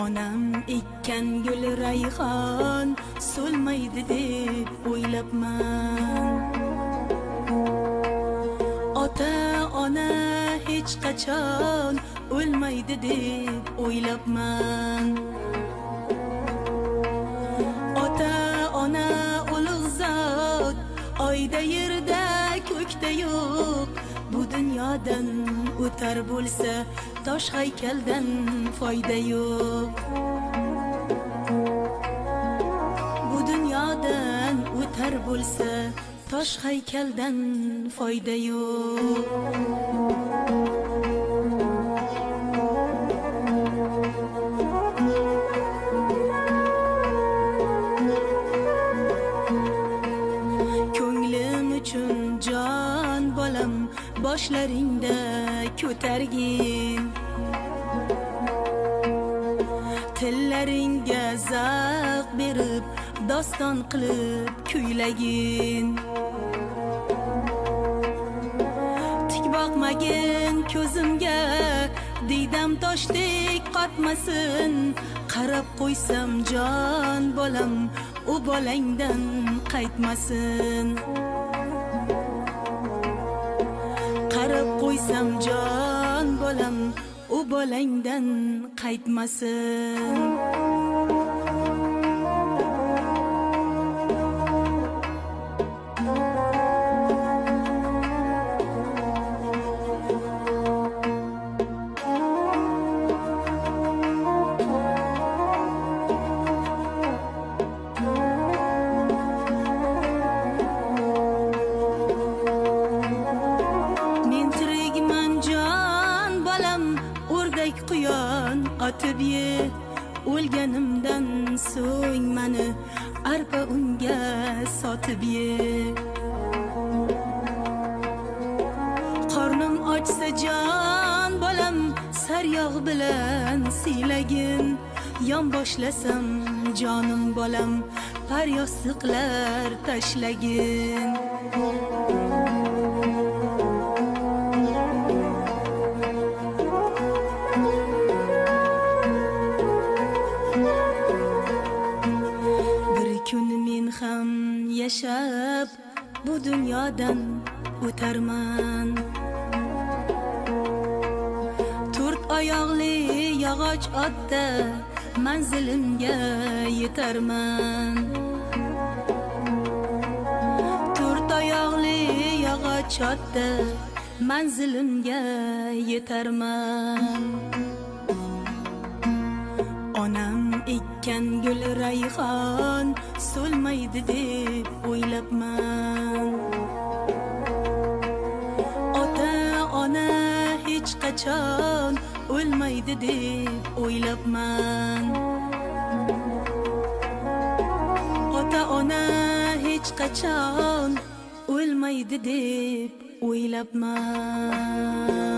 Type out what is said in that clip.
Onam ekkan gul rayhon so'lmaydi deb o'ylabman. Ota ona hech qachon o'lmaydi deb o'ylabman. Ota ona ulug' zot, oyda yerda ko'kda yo'q. Bu dunyodan o'tar bo'lsa, tosh haykaldan foyda yo'q. Bu dunyodan o'tar bo'lsa, tosh haykaldan foyda yo'q. Ko'nglim uchun jon bolam, boshlaringda ko'targin. Tillaringga zavq berib, doston qilib kuylagin. Tik boqmagin ko'zimga, diydam toshdek qotmasin. Qarab qo'ysam jon bolam, u bolangdan qaytmasin. Qarab qo'ysam jon bolam, u bolangdan qaytmasin. Quyon otib ye, o'lganimdan so'ng mani arpa unga sotib ye. Qornim ochsa jon bolam, saryog' bilan siylagin. Yon boshlasam jonim bolam, paryostiqlar tashlagin. Ham yashab bu dunyodan o'tarman. To'rt oyoqli yog'och otda manzilimga yetarman. To'rt oyoqli yog'och otda manzilimga yetarman. Onam ekkan gul rayhon so'lmaydi deb o'ylabman. Ota ona hech qachon o'lmaydi deb o'ylabman. Ota ona hech qachon o'lmaydi deb o'ylabman.